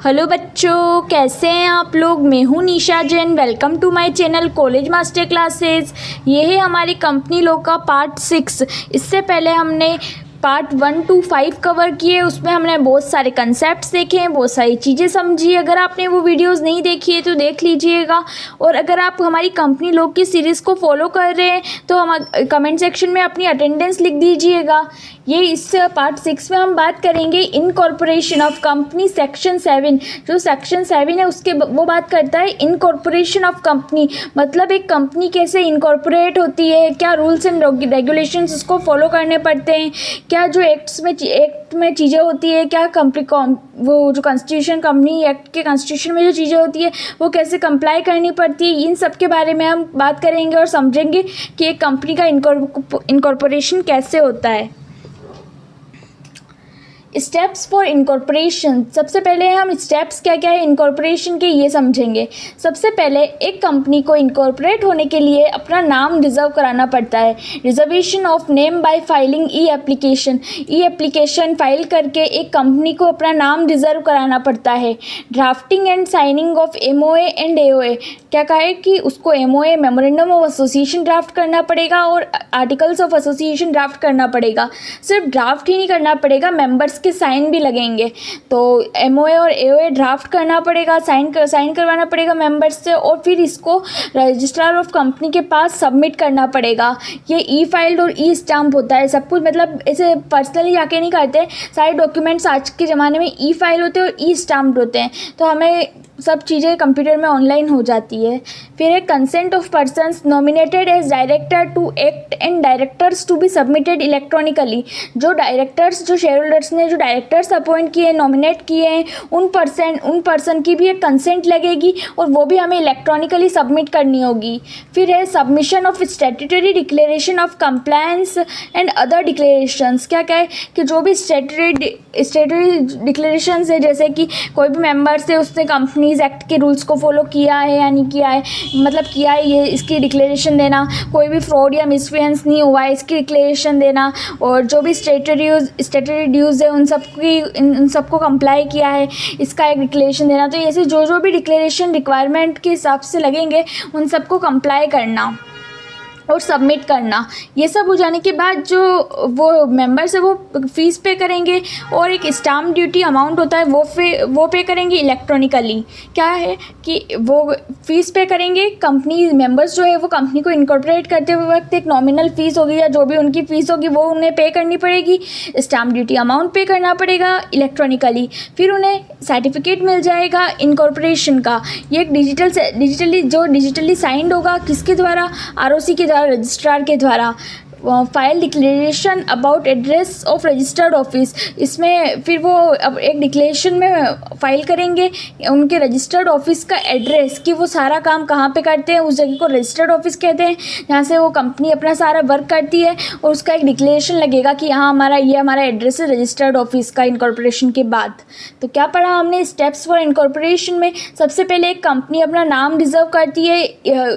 Hello बच्चों, कैसे हैं आप लोग। मैं हूं Nisha Jain. Welcome to my channel college master classes. ये है हमारी कंपनी लॉ का पार्ट 6। इससे पहले हमने पार्ट 1 to 5 कवर किए। उसमें हमने बहुत सारे कंसेप्ट्स देखे हैं, बहुत सारी चीज़ें समझी। अगर आपने वो वीडियोस नहीं देखी है तो देख लीजिएगा। और अगर आप हमारी कंपनी लॉ की सीरीज़ को फॉलो कर रहे हैं तो हम कमेंट सेक्शन में अपनी अटेंडेंस लिख दीजिएगा। ये इस पार्ट 6 में हम बात करेंगे इनकॉर्पोरेशन ऑफ कंपनी सेक्शन 7। जो सेक्शन 7 है उसके वो बात करता है इनकॉर्पोरेशन ऑफ कंपनी, मतलब एक कंपनी कैसे इनकॉर्पोरेट होती है, क्या रूल्स एंड रेगुलेशंस उसको फॉलो करने पड़ते हैं, क्या जो एक्ट में चीज़ें होती है, क्या वो जो कॉन्स्टिट्यूशन कंपनी एक्ट के कॉन्स्टिट्यूशन में जो चीज़ें होती है वो कैसे कंप्लाई करनी पड़ती है। इन सब के बारे में हम बात करेंगे और समझेंगे कि एक कंपनी का इनकॉर्पोरेशन कैसे होता है। Steps for incorporation. सबसे पहले हम स्टेप्स क्या क्या है इनकॉर्पोरेशन के ये समझेंगे। सबसे पहले एक कंपनी को इनकॉर्पोरेट होने के लिए अपना नाम रिजर्व कराना पड़ता है। Reservation of name by filing E application file करके एक कंपनी को अपना नाम रिजर्व कराना पड़ता है। Drafting and signing off MOA and AOA। क्या कहा है कि उसको MOA memorandum of association draft करना पड़ेगा और आर्टिकल्स ऑफ एसोसिएशन ड्राफ्ट करना पड़ेगा। सिर्फ ड्राफ्ट ही नहीं करना पड़ेगा, मेंबर्स के साइन भी लगेंगे। तो MOA और AOA ड्राफ्ट करना पड़ेगा, साइन करवाना पड़ेगा मेंबर्स से, और फिर इसको रजिस्ट्रार ऑफ कंपनी के पास सबमिट करना पड़ेगा। ये ई फाइल्ड और ई स्टाम्प होता है सब कुछ, मतलब ऐसे पर्सनली जाके नहीं करते। सारे डॉक्यूमेंट्स आज के ज़माने में ई फाइल होते हैं और ई स्टाम्प्ड होते हैं, तो हमें सब चीज़ें कंप्यूटर में ऑनलाइन हो जाती है। फिर एक consent of persons nominated as director to act and directors to be submitted electronically. जो डायरेक्टर्स, जो शेयर होल्डर्स ने जो डायरेक्टर्स अपॉइंट किए, नॉमिनेट किए हैं, उन पर्सन की भी एक कंसेंट लगेगी और वो भी हमें इलेक्ट्रॉनिकली सबमिट करनी होगी। फिर है submission of statutory declaration of compliance and other declarations. क्या क्या है कि जो भी स्टैट्यूटरी डिक्लेरेशंस है, जैसे कि कोई भी मेंबर्स है उसने कंपनीज एक्ट के रूल्स को फॉलो किया है या नहीं किया है, मतलब किया है ये, इसकी डिक्लेरेशन देना। कोई भी फ्रॉड या मिसफिनेंस नहीं हुआ है, इसकी डिक्लेरेशन देना। और जो भी स्टैट्यूटरी ड्यूज़ है उन सबको कंप्लाई किया है, इसका एक डिक्लेरेशन देना। तो ऐसे जो भी डिक्लेरेशन रिक्वायरमेंट के हिसाब से लगेंगे उन सबको कंप्लाई करना और सबमिट करना। ये सब हो जाने के बाद जो वो मेंबर्स है वो फ़ीस पे करेंगे और एक स्टाम्प ड्यूटी अमाउंट होता है वो पे करेंगे इलेक्ट्रॉनिकली। क्या है कि वो फ़ीस पे करेंगे, कंपनी मेंबर्स जो है वो कंपनी को इनकॉर्पोरेट करते हुए वक्त एक नॉमिनल फ़ीस होगी या जो भी उनकी फ़ीस होगी वो उन्हें पे करनी पड़ेगी। स्टाम्प ड्यूटी अमाउंट पे करना पड़ेगा इलेक्ट्रॉनिकली। फिर उन्हें सर्टिफिकेट मिल जाएगा इनकॉर्पोरेशन का। ये एक डिजिटली साइंड होगा, किसके द्वारा, ROC के द्वारा, रजिस्ट्रार के द्वारा। File declaration about address of registered office. इसमें फिर वो अब एक डिक्लेरेशन में फाइल करेंगे उनके रजिस्टर्ड ऑफिस का एड्रेस, कि वो सारा काम कहाँ पे करते हैं, उस जगह को रजिस्टर्ड ऑफिस कहते हैं, जहाँ से वो कंपनी अपना सारा वर्क करती है। और उसका एक डिक्लेरेशन लगेगा कि यहाँ हमारा एड्रेस है रजिस्टर्ड ऑफिस का इनकॉर्पोरेशन के बाद। तो क्या पढ़ा हमने स्टेप्स फॉर इनकॉर्पोरेशन में। सबसे पहले एक कंपनी अपना नाम रिजर्व करती है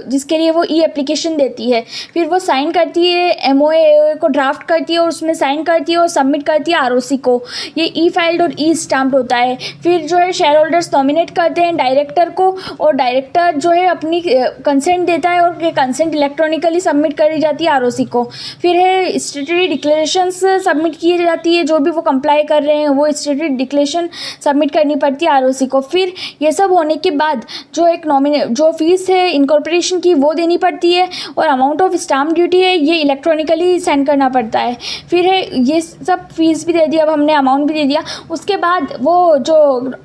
जिसके लिए वो ई एप्लीकेशन देती है, फिर वो साइन करती है MOA AOA को ड्राफ्ट करती है और उसमें साइन करती है और सबमिट करती है ROC को। ये ई फाइल्ड और ई स्टाम्प्ड होता है। फिर जो है शेयर होल्डर्स नॉमिनेट करते हैं डायरेक्टर को और डायरेक्टर जो है अपनी कंसेंट देता है और कंसेंट इलेक्ट्रॉनिकली सबमिट करी जाती है ROC को। फिर है स्टैट्यूटरी डिक्लेरेशंस सबमिट की जाती है, जो भी वो कंप्लाई कर रहे हैं वो स्टैट्यूटरी डिक्लेरेशन सबमिट करनी पड़ती है ROC को। फिर ये सब होने के बाद जो फीस है इनकॉर्पोरेशन की वो देनी पड़ती है और अमाउंट ऑफ स्टाम्प ड्यूटी है ये इलेक्ट्रॉनिकली सेंड करना पड़ता है। फिर है ये सब फीस भी दे दिया, अब हमने अमाउंट भी दे दिया। उसके बाद वो जो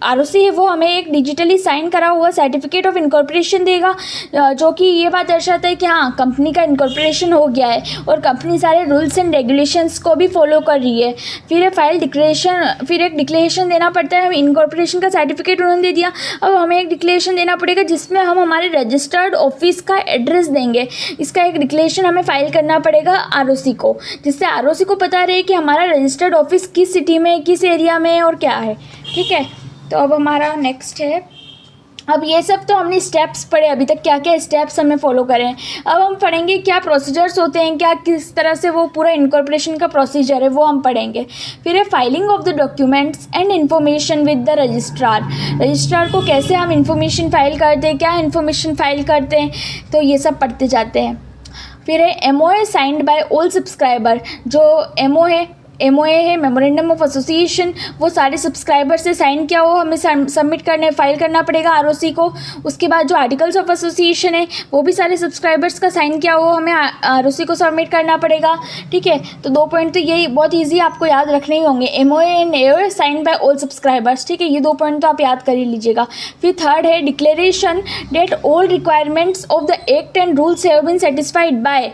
ROC है वो हमें एक डिजिटली साइन करा हुआ सर्टिफिकेट ऑफ इनकॉर्पोरेशन देगा, जो कि ये बात दर्शाता है कि हाँ कंपनी का इनकॉर्पोरेशन हो गया है और कंपनी सारे रूल्स एंड रेगुलेशंस को भी फॉलो कर रही है। फिर है फाइल डिक्लेरेशन, फिर एक डिक्लेरेशन देना पड़ता है। हमें इनकॉर्पोरेशन का सर्टिफिकेट उन्होंने दे दिया, अब हमें एक डिक्लेरेशन देना पड़ेगा जिसमें हम हमारे रजिस्टर्ड ऑफिस का एड्रेस देंगे। इसका एक डिक्लेरेशन हमें फाइल करना पड़ेगा ROC को, जिससे ROC को पता रहे कि हमारा रजिस्टर्ड ऑफिस किस सिटी में, किस एरिया में और क्या है। ठीक है, तो अब हमारा नेक्स्ट है अब ये सब तो हमने स्टेप्स पढ़े अभी तक, क्या क्या स्टेप्स हमें फॉलो करें। अब हम पढ़ेंगे क्या प्रोसीजर्स होते हैं, क्या किस तरह से वो पूरा इनकॉर्पोरेशन का प्रोसीजर है वो हम पढ़ेंगे। फिर है filing of the documents and information with the registrar. Registrar को कैसे हम इन्फॉर्मेशन फ़ाइल करते हैं, क्या इन्फॉर्मेशन फ़ाइल करते हैं, तो ये सब पढ़ते जाते हैं। फिर है MOA signed by all subscriber. जो MOA है मेमोरेंडम ऑफ एसोसिएशन, वो सारे सब्सक्राइबर से साइन किया हो हमें सबमिट करने फाइल करना पड़ेगा ROC को। उसके बाद जो आर्टिकल्स ऑफ एसोसिएशन है वो भी सारे सब्सक्राइबर्स का साइन किया हो हमें ROC को सबमिट करना पड़ेगा। ठीक है, तो 2 पॉइंट तो यही बहुत ईजी आपको याद रखने ही होंगे, MOA and AOA sign by all subscribers. ठीक है, ये 2 पॉइंट तो आप याद कर ही लीजिएगा। फिर थर्ड है declaration that all requirements of the act and rules have been satisfied by.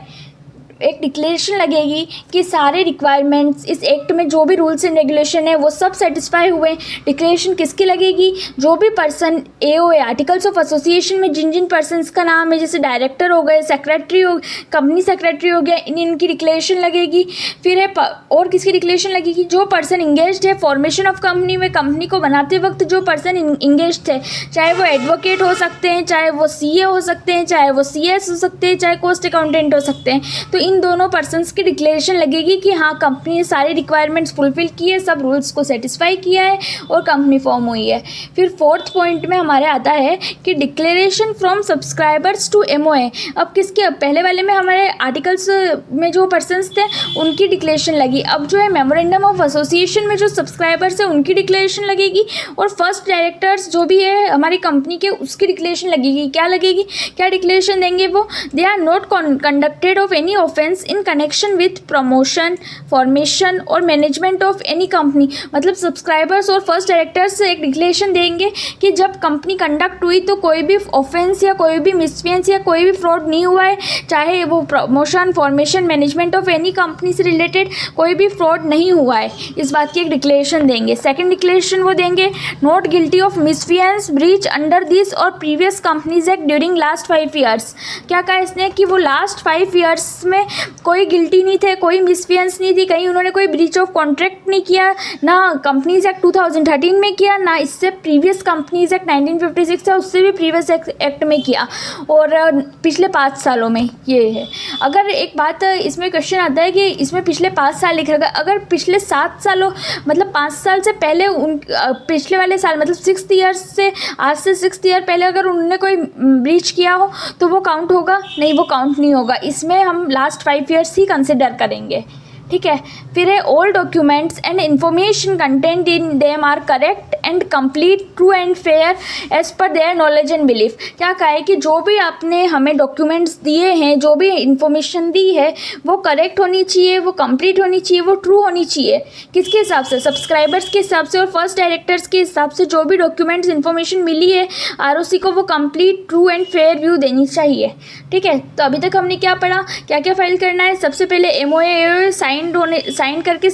एक डिक्लेरेशन लगेगी कि सारे रिक्वायरमेंट्स इस एक्ट में जो भी रूल्स एंड रेगुलेशन है वो सब सेटिस्फाई हुए। डिक्लेरेशन किसकी लगेगी, जो भी person AOA articles of association में जिन जिन पर्सनस का नाम है, जैसे डायरेक्टर हो गए, सेक्रेटरी हो, कंपनी सेक्रेटरी हो गया, इनकी डिक्लेरेशन लगेगी। फिर है और किसकी डिक्लेरेशन लगेगी, जो पर्सन इंगेज्ड है फॉर्मेशन ऑफ कंपनी में, कंपनी को बनाते वक्त जो पर्सन इंगेज्ड थे, चाहे वो एडवोकेट हो सकते हैं, चाहे वो CA हो सकते हैं, चाहे वो CS हो सकते हैं, चाहे कॉस्ट अकाउंटेंट हो सकते हैं। तो इन दोनों पर्सन्स की डिक्लेरेशन लगेगी कि हाँ कंपनी ने सारी रिक्वायरमेंट्स फुलफिल की है, सब रूल्स को सेटिस्फाई किया है और कंपनी फॉर्म हुई है। फिर फोर्थ पॉइंट में हमारे आता है कि declaration from subscribers to MOA। अब किसके, पहले वाले में हमारे आर्टिकल्स में जो पर्सन्स थे उनकी डिक्लेरेशन लगी। अब जो है मेमोरेंडम ऑफ एसोसिएशन में जो सब्सक्राइबर्स है उनकी डिक्लेरेशन लगेगी और फर्स्ट डायरेक्टर्स जो भी है हमारी कंपनी के उसकी डिक्लेरेशन लगेगी। क्या लगेगी, क्या डिक्लेरेशन देंगे वो, they are not conducted of any offence in connection with promotion, formation और मैनेजमेंट ऑफ एनी कंपनी। मतलब सब्सक्राइबर्स और फर्स्ट डायरेक्टर्स एक डिक्लेरेशन देंगे कि जब कंपनी कंडक्ट हुई तो कोई भी ऑफेंस या कोई भी मिसफियंस या कोई भी फ्रॉड नहीं हुआ है, चाहे वो promotion, formation, management of any company से रिलेटेड कोई भी फ्रॉड नहीं हुआ है, इस बात की एक डिक्लेरेशन देंगे। सेकेंड डिक्लेरेशन वो देंगे not guilty of misfeasance breach under this और previous companies act during last 5 years. क्या कहा इसने कि वो लास्ट 5 ईयर्स में कोई गिल्टी नहीं थे, कोई मिसफियंस नहीं थी, कहीं उन्होंने कोई ब्रीच ऑफ कॉन्ट्रैक्ट नहीं किया, ना कंपनीज एक्ट 2013 में किया, ना इससे प्रीवियस कंपनीज एक्ट 1956 है उससे भी प्रीवियस एक्ट में किया, और पिछले 5 सालों में ये है। अगर एक बात इसमें क्वेश्चन आता है कि इसमें पिछले 5 साल लिखा गया, अगर पिछले 7 सालों मतलब 5 साल से पहले उन पिछले वाले साल मतलब 6th ईयर से आज से 6th ईयर पहले अगर उन्होंने कोई ब्रीच किया हो तो वो काउंट होगा, नहीं वो काउंट नहीं होगा। इसमें हम लास्ट 5 ईयर्स ही कंसिडर करेंगे। ठीक है, फिर है all documents and information content in them are correct and complete, true and fair as per their knowledge and belief. क्या कहा है कि जो भी आपने हमें डॉक्यूमेंट्स दिए हैं, जो भी इन्फॉर्मेशन दी है वो करेक्ट होनी चाहिए, वो कंप्लीट होनी चाहिए, वो ट्रू होनी चाहिए। किसके हिसाब से, सब्सक्राइबर्स के हिसाब से और फर्स्ट डायरेक्टर्स के हिसाब से जो भी डॉक्यूमेंट्स इन्फॉर्मेशन मिली है ROC को वो complete, true and fair view देनी चाहिए। ठीक है, तो अभी तक हमने क्या पढ़ा, क्या क्या फाइल करना है। सबसे पहले MOA साइन करके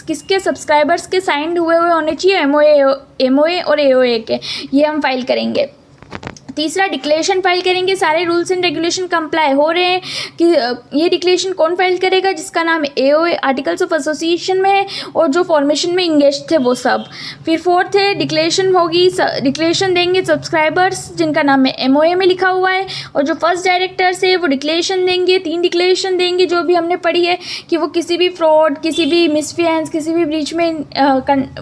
किसके, सब्सक्राइबर्स के साइंड हुए होने चाहिए, MOA और AOA के, ये हम फाइल करेंगे। तीसरा डिक्लेरेशन फाइल करेंगे, सारे रूल्स एंड रेगुलेशन कंप्लाई हो रहे हैं कि ये डिक्लेरेशन कौन फाइल करेगा, जिसका नाम AOA आर्टिकल्स ऑफ एसोसिएशन में है और जो फॉर्मेशन में इंगेज थे वो सब। फिर फोर्थ है डिक्लेरेशन होगी, डिक्लेरेशन देंगे सब्सक्राइबर्स जिनका नाम है MOA में लिखा हुआ है, और जो फर्स्ट डायरेक्टर्स है वो डिक्लेरेशन देंगे, 3 डिक्लेरेशन देंगे जो भी हमने पढ़ी है कि वो किसी भी फ्रॉड, किसी भी मिसफियंस, किसी भी ब्रीच में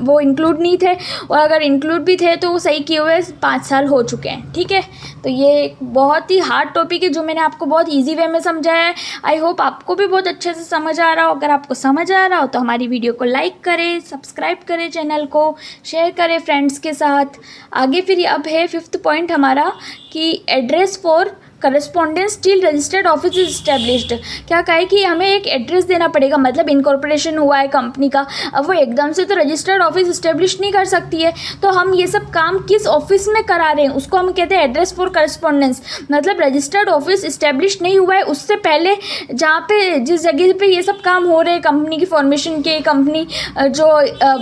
वो इंक्लूड नहीं थे, और अगर इंक्लूड भी थे तो वो सही किए हुए 5 साल हो चुके हैं। ठीक है, तो ये एक बहुत ही हार्ड टॉपिक है जो मैंने आपको बहुत इजी वे में समझाया है। आई होप आपको भी बहुत अच्छे से समझ आ रहा हो। अगर आपको समझ आ रहा हो तो हमारी वीडियो को लाइक करें, सब्सक्राइब करें, चैनल को शेयर करें फ्रेंड्स के साथ। आगे फिर अब है 5th पॉइंट हमारा कि address for correspondence still registered office is established. क्या कहा है कि हमें एक एड्रेस देना पड़ेगा, मतलब इनकॉर्पोरेशन हुआ है कंपनी का, अब वो एकदम से तो रजिस्टर्ड ऑफिस इस्टेब्लिश नहीं कर सकती है, तो हम ये सब काम किस ऑफिस में करा रहे हैं उसको हम कहते हैं एड्रेस फॉर करस्पॉन्डेंस। मतलब रजिस्टर्ड ऑफिस इस्टेब्लिश नहीं हुआ है उससे पहले जहाँ पे जिस जगह पे ये सब काम हो रहे हैं कंपनी की फॉर्मेशन के, कंपनी जो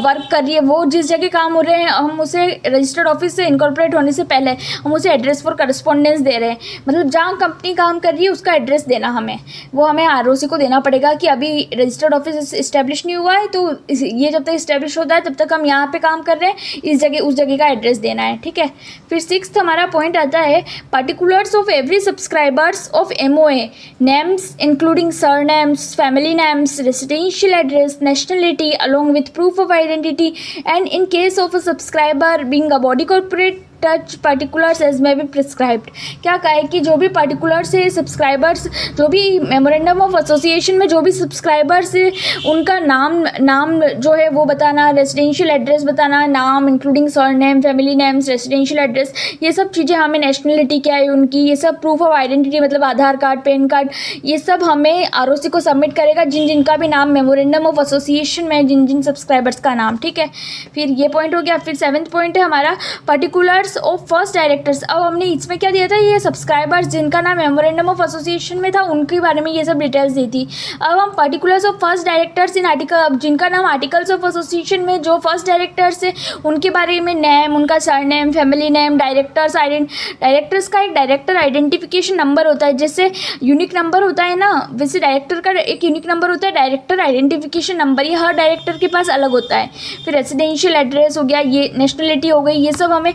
वर्क कर रही है वो जिस जगह काम हो रहे हैं, हम उसे रजिस्टर्ड ऑफिस से इनकॉर्पोरेट होने से पहले हम उसे एड्रेस फॉर करस्पॉन्डेंस दे रहे हैं। मतलब जहाँ कंपनी काम कर रही है उसका एड्रेस देना हमें, वो हमें आरओसी को देना पड़ेगा कि अभी रजिस्टर्ड ऑफिस इस्टेब्लिश नहीं हुआ है, तो ये जब तक इस्टेब्लिश होता है तब तक हम यहाँ पे काम कर रहे हैं, इस जगह उस जगह का एड्रेस देना है। ठीक है, फिर 6th हमारा पॉइंट आता है particulars of every subscribers of MOA, names including surnames, family names, residential address, nationality along with proof of identity, and in case of a subscriber being a body corporate, such particulars as may be prescribed. क्या कहा है कि जो भी particulars है subscribers, जो भी memorandum of association में जो भी सब्सक्राइबर्स है उनका नाम जो है वो बताना, रेसिडेंशियल एड्रेस बताना, नाम including surname, family names, residential address, ये सब चीज़ें हमें, नेशनलिटी क्या है उनकी, ये सब प्रूफ ऑफ आइडेंटिटी मतलब आधार कार्ड, पैन कार्ड, ये सब हमें आरओसी को सबमिट करेगा जिनका भी नाम मेमोरेंडम ऑफ एसोसिएशन में, जिन सब्सक्राइबर्स का नाम। ठीक है, फिर ये पॉइंट हो गया। फिर 7th पॉइंट है हमारा पर्टिकुलर्स ऑफ फर्स्ट डायरेक्टर्स। अब हमने इसमें क्या दिया था, ये सब्सक्राइबर्स जिनका नाम मेमोरेंडम ऑफ एसोसिएशन में था उनके बारे में ये सब डिटेल्स दी थी। अब हम particulars of first directors in article, जिनका नाम आर्टिकल्स ऑफ एसोसिएशन में जो फर्स्ट डायरेक्टर्स है उनके बारे में नेम, उनका सरनेम, फैमिली नेम, डायरेक्टर्स का एक डायरेक्टर आइडेंटिफिकेशन नंबर होता है, जैसे यूनिक नंबर होता है ना, वैसे डायरेक्टर का एक यूनिक नंबर होता है, डायरेक्टर आइडेंटिफिकेशन नंबर, ये हर डायरेक्टर के पास अलग होता है। फिर रेसिडेंशियल एड्रेस हो गया, ये नेशनलिटी हो गई, ये सब हमें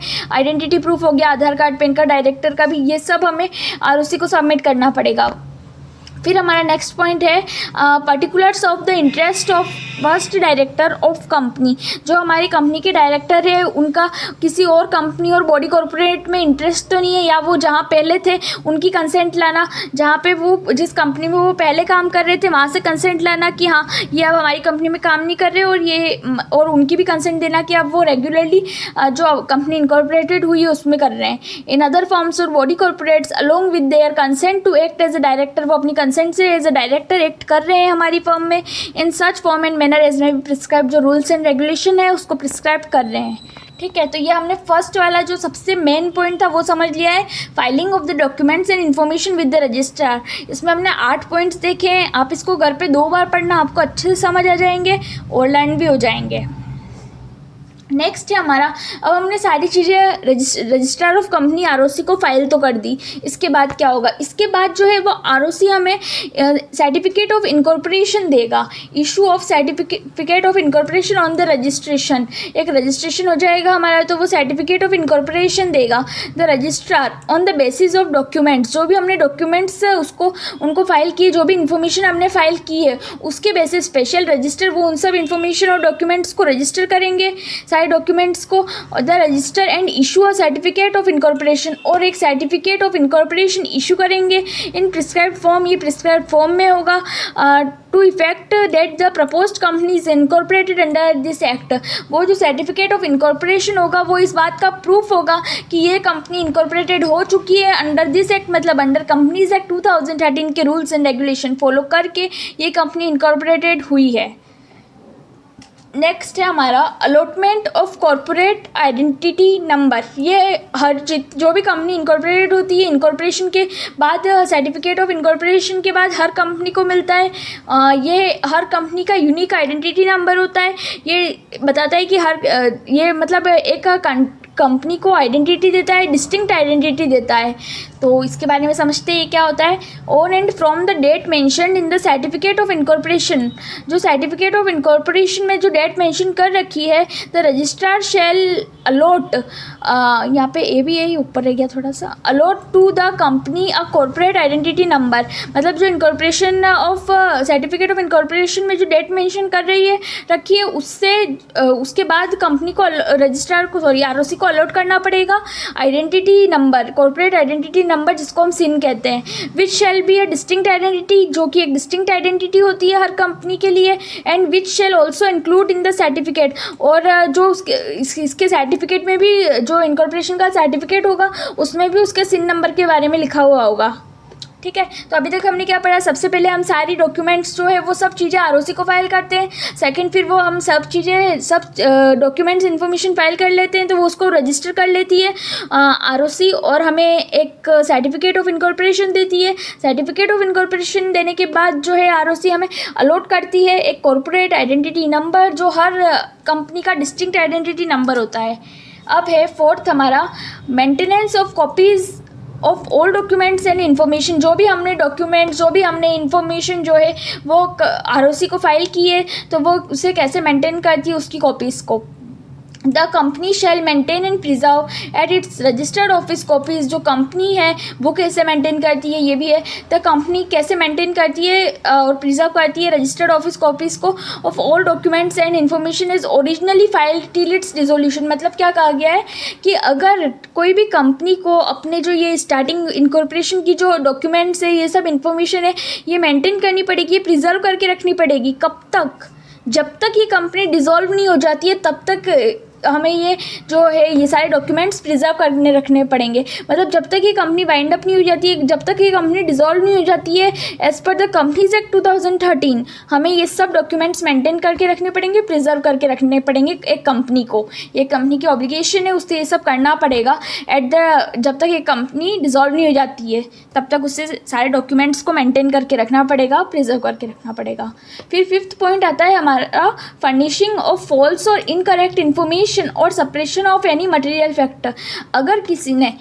आइडेंटिटी प्रूफ हो गया, आधार कार्ड, पैन कार्ड, डायरेक्टर का भी, ये सब हमें आरओसी को सबमिट करना पड़ेगा। फिर हमारा नेक्स्ट पॉइंट है particulars of the interest of first director of company. जो हमारी कंपनी के डायरेक्टर है उनका किसी और कंपनी और बॉडी कॉर्पोरेट में इंटरेस्ट तो नहीं है, या वो जहाँ पहले थे उनकी कंसेंट लाना, जहाँ पे वो जिस कंपनी में वो पहले काम कर रहे थे वहाँ से कंसेंट लाना कि हाँ ये अब हमारी कंपनी में काम नहीं कर रहे, और उनकी भी कंसेंट देना कि अब वो रेगुलरली जो कंपनी इनकॉर्पोरेटेड हुई है उसमें कर रहे हैं। इन अदर फॉर्म्स और body corporates along with their consent to act as a director, वो अपनी कंसेंट से एज अ डायरेक्टर एक्ट कर रहे हैं हमारी फर्म में। In such form and manner as may be prescribe, जो रूल्स एंड रेगुलेशन है उसको प्रिस्क्राइब कर रहे हैं। ठीक है, तो ये हमने फर्स्ट वाला जो सबसे मेन पॉइंट था वो समझ लिया है, filing of the documents and information with the registrar. इसमें हमने 8 पॉइंट्स देखे हैं, आप इसको घर पे 2 बार पढ़ना, आपको अच्छे से समझ आ जाएंगे, ऑनलाइन भी हो जाएंगे। नेक्स्ट है हमारा, अब हमने सारी चीज़ें रजिस्ट्रार ऑफ कंपनी आरओसी को फाइल तो कर दी, इसके बाद क्या होगा, इसके बाद जो है वो आरओसी हमें सर्टिफिकेट ऑफ इनकॉर्पोरेशन देगा, issue of certificate of incorporation on the registration. एक रजिस्ट्रेशन हो जाएगा हमारा तो वो सर्टिफिकेट ऑफ इनकॉर्पोरेशन देगा the registrar on the basis of documents. जो भी हमने डॉक्यूमेंट्स उनको फाइल किए, जो भी इन्फॉर्मेशन हमने फाइल की है उसके बेसिस स्पेशल रजिस्टर वो उन सब इन्फॉर्मेशन और डॉक्यूमेंट्स को रजिस्टर करेंगे, सारे डॉक्यूमेंट्स को, the register and issue a certificate of incorporation, और एक सर्टिफिकेट ऑफ इनकॉर्पोरेशन इशू करेंगे इन प्रिस्क्राइब्ड फॉर्म। ये प्रिस्क्राइब्ड फॉर्म में होगा to effect that the proposed company is incorporated under this act. वो जो सर्टिफिकेट ऑफ इनकॉर्पोरेशन होगा वो इस बात का प्रूफ होगा कि ये कंपनी इनकॉर्पोरेटेड हो चुकी है अंडर दिस एक्ट, मतलब अंडर कंपनीज एक्ट 2013 के रूल्स एंड रेगुलेशन फॉलो करके ये कंपनी इनकॉर्पोरेटेड हुई है। नेक्स्ट है हमारा allotment of corporate identity number. ये हर जो भी कंपनी इनकॉर्पोरेटेड होती है, इनकॉर्पोरेशन के बाद सर्टिफिकेट ऑफ इनकॉर्पोरेशन के बाद हर कंपनी को मिलता है। ये हर कंपनी का यूनिक आइडेंटिटी नंबर होता है। ये बताता है कि ये मतलब एक कंपनी को आइडेंटिटी देता है, डिस्टिंक्ट आइडेंटिटी देता है। तो इसके बारे में समझते हैं क्या होता है। On and from the date mentioned in the certificate of incorporation, जो सर्टिफिकेट ऑफ इनकॉर्पोरेशन में जो डेट मेंशन कर रखी है, द रजिस्ट्रार शैल अलॉट, यहाँ पे ए भी यही ऊपर रह गया थोड़ा सा, allot to the company a corporate identity number. मतलब जो incorporation of certificate of incorporation में जो डेट मेंशन कर रखी है उसके बाद कंपनी को रजिस्ट्रार को आरओसी को अलॉट करना पड़ेगा identity number, corporate identity number जिसको हम सिन कहते हैं, which shall be a distinct identity, जो कि एक डिस्टिंक्ट आइडेंटिटी होती है हर कंपनी के लिए, and which shall also include in the certificate, और जो इसके सर्टिफिकेट में भी जो इनकॉर्पोरेशन का सर्टिफिकेट होगा उसमें भी उसके सिन नंबर के बारे में लिखा हुआ होगा। ठीक है, तो अभी तक हमने क्या पढ़ा, सबसे पहले हम सारी डॉक्यूमेंट्स जो है वो सब चीज़ें आरओसी को फाइल करते हैं। सेकंड, फिर वो हम सब डॉक्यूमेंट्स इन्फॉर्मेशन फाइल कर लेते हैं तो वो उसको रजिस्टर कर लेती है आरओसी, और हमें एक सर्टिफिकेट ऑफ इनकॉर्पोरेशन देती है। सर्टिफिकेट ऑफ इनकॉर्पोरेशन देने के बाद जो है आरओसी हमें अलॉट करती है एक कॉर्पोरेट आइडेंटिटी नंबर, जो हर कंपनी का डिस्टिंक्ट आइडेंटिटी नंबर होता है। अब है फोर्थ हमारा, maintenance of copies of all documents and information, जो भी हमने डॉक्यूमेंट, जो भी हमने इन्फॉर्मेशन जो है वो ROC को फाइल की है तो वो उसे कैसे मेंटेन करती है उसकी कॉपीज़ को। The company shall maintain and preserve at its registered office copies, जो कंपनी है वो कैसे मेंटेन करती है ये भी है। द कंपनी कैसे मेंटेन करती है और प्रिजर्व करती है रजिस्टर्ड ऑफिस कॉपीज़ को of all documents and information is originally filed till it's dissolution. मतलब क्या कहा गया है कि अगर कोई भी कंपनी को अपने जो ये स्टार्टिंग इनकॉर्पोरेशन की जो डॉक्यूमेंट्स है, ये सब इन्फॉर्मेशन है, ये मेंटेन करनी पड़ेगी, प्रिजर्व करके रखनी पड़ेगी। कब तक? जब तक ये कंपनी डिसॉल्व नहीं हो जाती है तब तक हमें ये जो है ये सारे डॉक्यूमेंट्स प्रिजर्व करने रखने पड़ेंगे। मतलब जब तक ये कंपनी वाइंड अप नहीं हो जाती है, जब तक ये कंपनी डिसॉल्व नहीं हो जाती है, as per the companies act 2013 हमें ये सब डॉक्यूमेंट्स मेंटेन करके रखने पड़ेंगे, प्रिजर्व करके रखने पड़ेंगे एक कंपनी को। ये कंपनी की ऑब्लिगेशन है, उससे ये सब करना पड़ेगा जब तक ये कंपनी डिसॉल्व नहीं हो जाती है तब तक उससे सारे डॉक्यूमेंट्स को मेंटेन करके रखना पड़ेगा, प्रिजर्व करके रखना पड़ेगा। फिर 5th पॉइंट आता है हमारा फर्निशिंग ऑफ फॉल्स और इनकरेक्ट इन्फॉर्मेशन और suppression of any material fact. अगर किसी ने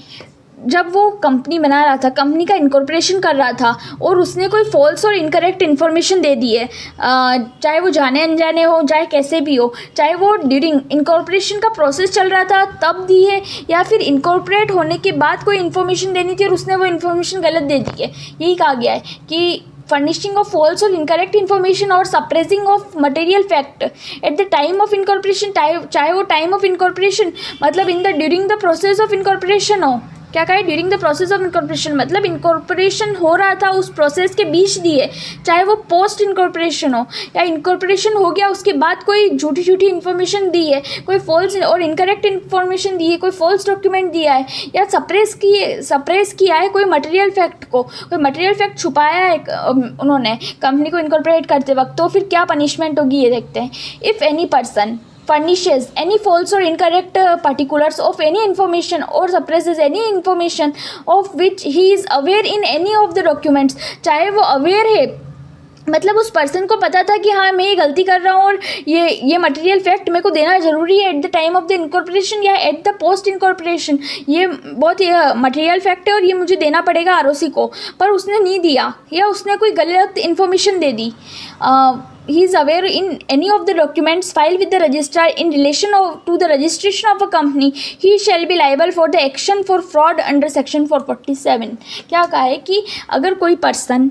जब वो कंपनी बना रहा था, कंपनी का इनकॉर्पोरेशन कर रहा था और उसने कोई फॉल्स और इनकरेक्ट इन्फॉर्मेशन दे दी है, चाहे वो जाने अनजाने हो, चाहे कैसे भी हो, चाहे वो ड्यूरिंग इनकॉर्पोरेशन का प्रोसेस चल रहा था तब दी है या फिर इनकॉर्पोरेट होने के बाद कोई इन्फॉर्मेशन देनी थी और उसने वो इन्फॉर्मेशन गलत दे दी है। यही कहा गया है कि फर्निशिंग ऑफ फॉल्स और इनकरेक्ट इन्फॉर्मेशन और suppressing of material fact at the time of incorporation, चाहे वो टाइम ऑफ इनकॉर्पोरेशन मतलब during the process of incorporation हो। क्या कहा है? During the process of incorporation, मतलब इनकॉर्पोरेशन हो रहा था उस प्रोसेस के बीच दिए, चाहे वो पोस्ट इनकॉर्पोरेशन हो या इनकॉर्पोरेशन हो गया उसके बाद कोई झूठी इन्फॉर्मेशन दी है, कोई फॉल्स और इनकरेक्ट इन्फॉर्मेशन दी है, कोई फॉल्स डॉक्यूमेंट दिया है या सप्रेस किया है कोई मटेरियल फैक्ट को, कोई मटेरियल फैक्ट छुपाया है उन्होंने कंपनी को इनकॉर्पोरेट करते वक्त, तो फिर क्या पनिशमेंट होगी ये देखते हैं। If any person furnishes any false or incorrect particulars of any information or suppresses any information of which he is aware in any of the documents, चाहे वो अवेयर है, मतलब उस पर्सन को पता था कि हाँ मैं ये गलती कर रहा हूँ और ये मटेरियल फैक्ट मेरे को देना ज़रूरी है at the time of the incorporation या एट द पोस्ट इनकॉर्पोरेशन, ये बहुत मटेरियल फैक्ट है और ये मुझे देना पड़ेगा ROC को, पर उसने नहीं दिया या उसने कोई गलत information they the. He is aware in any of the documents filed with the registrar in relation to the registration of a company, he shall be liable for the action for fraud under section 447। क्या कहा है कि अगर कोई person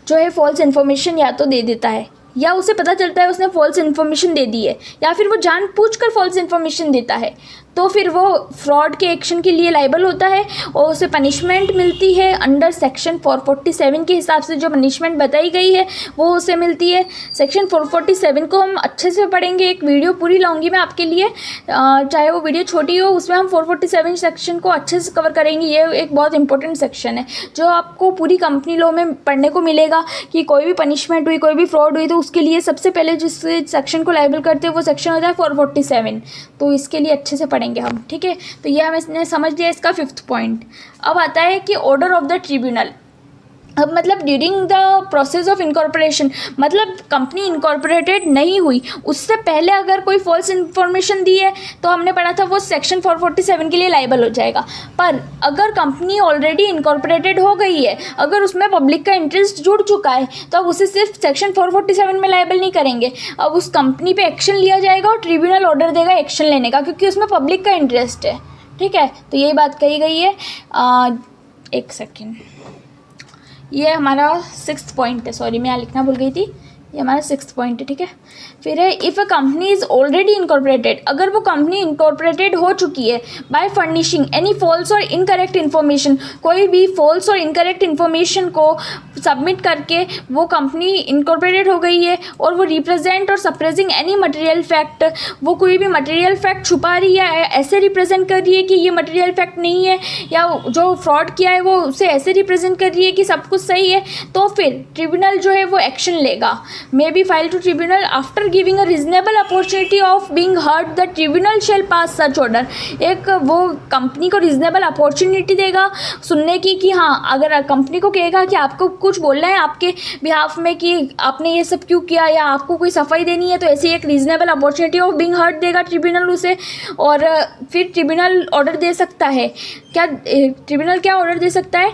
जो है false information या तो दे देता है या उसे पता चलता है उसने फॉल्स इन्फॉर्मेशन दे दी है या फिर वो जानबूझकर फॉल्स इन्फॉर्मेशन देता है, तो फिर वो फ्रॉड के एक्शन के लिए लाइबल होता है और उसे पनिशमेंट मिलती है अंडर सेक्शन 447 के हिसाब से। जो पनिशमेंट बताई गई है वो उसे मिलती है। सेक्शन 447 को हम अच्छे से पढ़ेंगे, एक वीडियो पूरी लाऊंगी मैं आपके लिए, चाहे वो वीडियो छोटी हो, उसमें हम 447 सेक्शन को अच्छे से कवर करेंगे। ये एक बहुत इंपॉर्टेंट सेक्शन है जो आपको पूरी कंपनी लॉ में पढ़ने को मिलेगा कि कोई भी पनिशमेंट हुई, कोई भी फ्रॉड हुई तो उसके लिए सबसे पहले जिस सेक्शन को लाइबल करते हैं वो सेक्शन होता है 447। तो इसके लिए अच्छे से पढ़ेंगे हम, ठीक है। तो ये हमने समझ लिया इसका 5th पॉइंट। अब आता है कि ऑर्डर ऑफ द ट्रिब्यूनल। अब मतलब during the process of incorporation, मतलब कंपनी इनकॉर्पोरेटेड नहीं हुई उससे पहले अगर कोई फॉल्स इन्फॉर्मेशन दी है तो हमने पढ़ा था वो सेक्शन 447 के लिए लाइबल हो जाएगा। पर अगर कंपनी ऑलरेडी इनकॉर्पोरेटेड हो गई है, अगर उसमें पब्लिक का इंटरेस्ट जुड़ चुका है तो अब उसे सिर्फ सेक्शन 447 में लाइबल नहीं करेंगे, अब उस कंपनी पे एक्शन लिया जाएगा और ट्रिब्यूनल ऑर्डर देगा एक्शन लेने का, क्योंकि उसमें पब्लिक का इंटरेस्ट है, ठीक है। तो यही बात कही गई है। एक सेकेंड, ये हमारा 6th पॉइंट है, सॉरी मैं यहाँ लिखना भूल गई थी, ये हमारा 6th पॉइंट है, ठीक है। फिर है if a company is already incorporated, अगर वो कंपनी इनकॉर्पोरेटेड हो चुकी है बाय फर्निशिंग एनी फॉल्स और इनकरेक्ट इन्फॉर्मेशन, कोई भी फॉल्स और इनकरेक्ट इन्फॉर्मेशन को सबमिट करके वो कंपनी इनकॉर्पोरेटेड हो गई है और वो रिप्रेजेंट और सप्रेसिंग एनी मटेरियल फैक्ट, वो कोई भी मटेरियल फैक्ट छुपा रही है, ऐसे रिप्रेजेंट कर रही है कि ये मटेरियल फैक्ट नहीं है, या जो फ्रॉड किया है वो उसे ऐसे रिप्रेजेंट कर रही है कि सब कुछ सही है, तो फिर ट्रिब्यूनल जो है वो एक्शन लेगा। May be file to tribunal after giving a reasonable opportunity of being heard the tribunal shall pass such order. एक वो कंपनी को रीजनेबल अपॉर्चुनिटी देगा सुनने की कि हाँ, अगर कंपनी को कहेगा कि आपको कुछ बोलना है आपके बिहाफ में कि आपने ये सब क्यों किया या आपको कोई सफाई देनी है, तो ऐसी एक reasonable opportunity of being heard देगा ट्रिब्यूनल उसे, और फिर ट्रिब्यूनल ऑर्डर दे सकता है क्या ट्रिब्यूनल क्या ऑर्डर दे सकता है?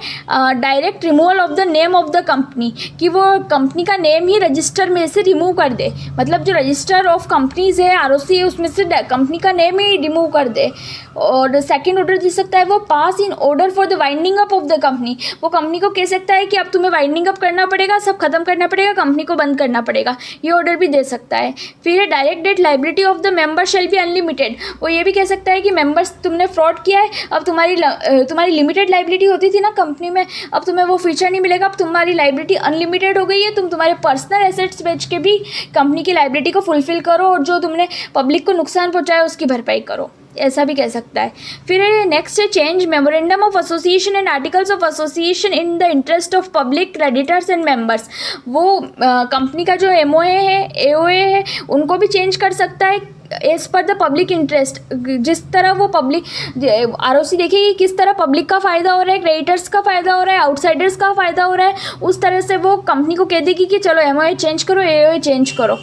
Direct removal of the name of the company, कि वो कंपनी का नेम ही रजिस्टर में से रिमूव कर दे, मतलब जो रजिस्टर ऑफ कंपनीज है आरओसी है उसमें से कंपनी का नेम ही रिमूव कर दे। और सेकंड ऑर्डर दे सकता है वो pass in order for the winding up of the company, वो कंपनी को कह सकता है कि अब तुम्हें वाइंडिंग अप करना पड़ेगा, सब खत्म करना पड़ेगा, कंपनी को बंद करना पड़ेगा, ये ऑर्डर भी दे सकता है। फिर है direct that liability of the member shall be unlimited, वो ये भी कह सकता है कि मेंबर्स तुमने फ्रॉड किया है, अब तुम्हारी लिमिटेड लाइबिलिटी होती थी ना कंपनी में, अब तुम्हें वो फीचर नहीं मिलेगा, अब तुम्हारी लाइबिलिटी अनलिमिटेड हो गई है, तुम तुम्हारे पर्सनल एसेट्स बेच के भी कंपनी की लाइबिलिटी को फुलफिल करो और जो तुमने पब्लिक को नुकसान पहुंचाया उसकी भरपाई करो, ऐसा भी कह सकता है। फिर नेक्स्ट है change memorandum of association and articles of association in the interest of public creditors and members, वो कंपनी का जो एमओए है एओए है उनको भी चेंज कर सकता है as per the public interest, जिस तरह वो पब्लिक आरओसी देखेगी किस तरह पब्लिक का फ़ायदा हो रहा है, क्रेडिटर्स का फ़ायदा हो रहा है, आउटसाइडर्स का फ़ायदा हो रहा है, उस तरह से वो कंपनी को कह देगी कि चलो एमओए चेंज करो, एओए चेंज करो।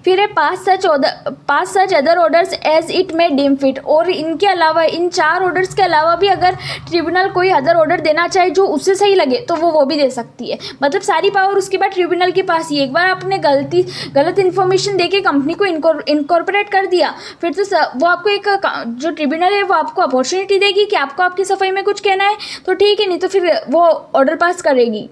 फिर है pass such other orders as it may deem fit, और इनके अलावा इन 4 ऑर्डर्स के अलावा भी अगर ट्रिब्यूनल कोई अदर ऑर्डर देना चाहे जो उससे सही लगे तो वो भी दे सकती है, मतलब सारी पावर उसके बाद ट्रिब्यूनल के पास ही। एक बार आपने गलत इन्फॉर्मेशन देके कंपनी को इनकॉर्पोरेट कर दिया, फिर तो वो आपको एक जो ट्रिब्यूनल है वो आपको अपॉर्चुनिटी देगी कि आपको आपकी सफाई में कुछ कहना है तो ठीक है, नहीं तो फिर वो ऑर्डर पास करेगी।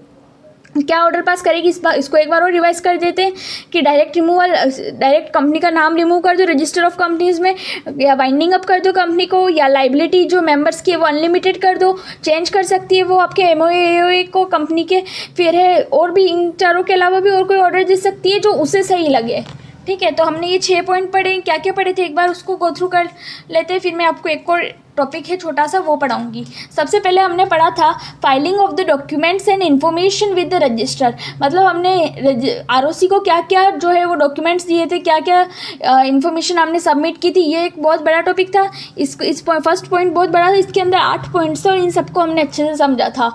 क्या ऑर्डर पास करेगी इसको एक बार और रिवाइज कर देते हैं कि डायरेक्ट कंपनी का नाम रिमूव कर दो रजिस्टर ऑफ कंपनीज में, या वाइंडिंग अप कर दो कंपनी को, या लाइबिलिटी जो मेंबर्स की है वो अनलिमिटेड कर दो, चेंज कर सकती है वो आपके एमओए एओए को कंपनी के। फिर है और भी इन चारों के अलावा भी और कोई ऑर्डर दे सकती है जो उसे सही लगे। ठीक है, तो हमने ये 6 पॉइंट पढ़े, क्या क्या पढ़े थे एक बार उसको गो थ्रू कर लेते हैं, फिर मैं आपको एक और टॉपिक है छोटा सा वो पढ़ाऊंगी। सबसे पहले हमने पढ़ा था filing of the documents and information with the register, मतलब हमने आरओसी को क्या क्या जो है वो डॉक्यूमेंट्स दिए थे, क्या क्या इन्फॉर्मेशन हमने सबमिट की थी, ये एक बहुत बड़ा टॉपिक था। इस फर्स्ट पॉइंट बहुत बड़ा था, इसके अंदर 8 पॉइंट्स थे और इन सबको हमने अच्छे से समझा था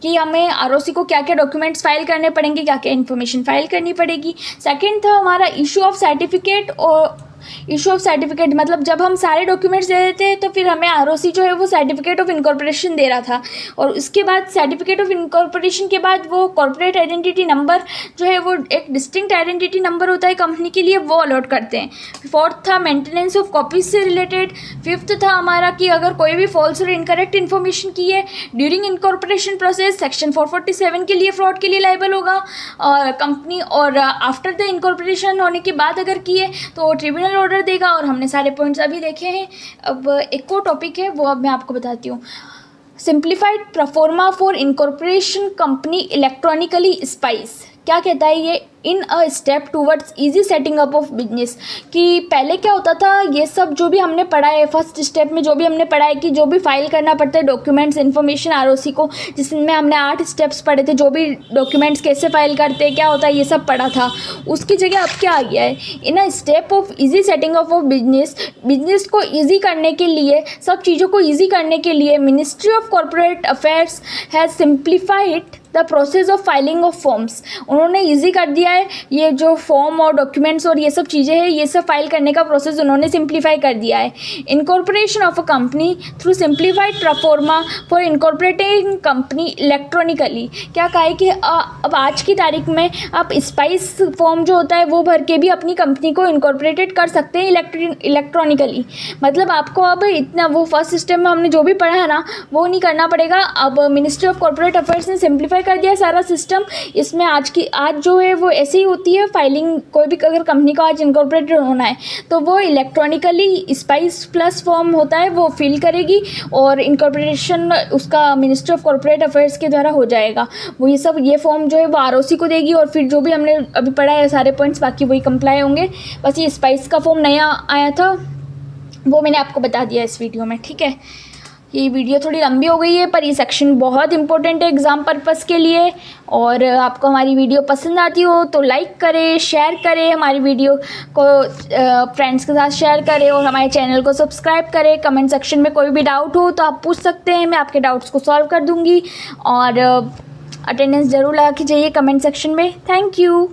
कि हमें आरओसी को क्या क्या डॉक्यूमेंट्स फाइल करने पड़ेंगे, क्या क्या इन्फॉर्मेशन फाइल करनी पड़ेगी। सेकंड था हमारा इशू ऑफ सर्टिफिकेट, और इशू ऑफ सर्टिफिकेट मतलब जब हम सारे डॉक्यूमेंट्स दे देते हैं तो फिर हमें आरओसी जो है वो सर्टिफिकेट ऑफ इनकॉर्पोरेशन दे रहा था, और उसके बाद सर्टिफिकेट ऑफ इनकॉर्पोरेशन के बाद वो कॉर्पोरेट आइडेंटिटी नंबर जो है वो एक डिस्टिंक्ट आइडेंटिटी नंबर होता है कंपनी के लिए, वो अलॉट करते हैं। फोर्थ था मेंटेनेंस ऑफ कॉपीज से रिलेटेड। फिफ्थ था हमारा कि अगर कोई भी फॉल्स और इनकरेक्ट इन्फॉर्मेशन की है ड्यूरिंग इनकॉर्पोरेशन प्रोसेस सेक्शन 447 के लिए फ्रॉड के लिए लाइबल होगा और कंपनी, और आफ्टर द इनकॉर्पोरेशन होने के बाद अगर की है तो ट्रिब्यूनल ऑर्डर देगा। और हमने सारे पॉइंट्स अभी देखे हैं। अब एक और टॉपिक है वो अब मैं आपको बताती हूँ, simplified proforma for incorporation company electronically SPICe. क्या कहता है ये, in a step towards easy setting up of business, कि पहले क्या होता था, ये सब जो भी हमने पढ़ा है फर्स्ट स्टेप में जो भी हमने पढ़ा है कि जो भी फाइल करना पड़ता है डॉक्यूमेंट्स इन्फॉर्मेशन आरओसी को, जिसमें हमने 8 स्टेप्स पढ़े थे, जो भी डॉक्यूमेंट्स कैसे फाइल करते हैं क्या होता है ये सब पढ़ा था। उसकी जगह अब क्या आ गया है, in a step of easy setting up of business को ईजी करने के लिए, सब चीज़ों को ईजी करने के लिए ministry of corporate affairs has simplified the process of filing of forms. उन्होंने ईजी कर दिया है ये जो फॉर्म और डॉक्यूमेंट्स और ये सब चीज़ें हैं, ये सब फाइल करने का प्रोसेस उन्होंने सिंप्लीफाई कर दिया है। Incorporation of a company through simplified proforma for incorporating company electronically. क्या कहा है कि अब आज की तारीख में आप स्पाइस फॉर्म जो होता है वो भर के भी अपनी कंपनी को इनकॉर्पोरेटेड कर सकते हैं इलेक्ट्रॉनिकली। मतलब आपको अब इतना वो फर्स्ट स्टेप में हमने जो भी पढ़ा है ना वो नहीं करना पड़ेगा। अब मिनिस्ट्री ऑफ कॉर्पोरेट अफेयर्स ने सिंप्लीफाई कर दिया सारा सिस्टम। इसमें आज जो है वो ऐसे ही होती है फाइलिंग, कोई भी अगर कंपनी का आज इनकॉर्पोरेटेड होना है तो वो इलेक्ट्रॉनिकली स्पाइस प्लस फॉर्म होता है वो फिल करेगी और इनकॉर्पोरेशन उसका मिनिस्ट्री ऑफ कॉर्पोरेट अफेयर्स के द्वारा हो जाएगा। वो ये फॉर्म जो है वो आरओसी को देगी और फिर जो भी हमने अभी पढ़ा है सारे पॉइंट्स बाकी वही कंप्लाई होंगे। बस ये स्पाइस का फॉर्म नया आया था वो मैंने आपको बता दिया इस वीडियो में। ठीक है, ये वीडियो थोड़ी लंबी हो गई है पर ये सेक्शन बहुत इंपॉर्टेंट है एग्ज़ाम पर्पस के लिए। और आपको हमारी वीडियो पसंद आती हो तो लाइक करें, शेयर करें, हमारी वीडियो को फ्रेंड्स के साथ शेयर करें और हमारे चैनल को सब्सक्राइब करें। कमेंट सेक्शन में कोई भी डाउट हो तो आप पूछ सकते हैं, मैं आपके डाउट्स को सॉल्व कर दूँगी। और अटेंडेंस ज़रूर लगा के जाइए कमेंट सेक्शन में। Thank you.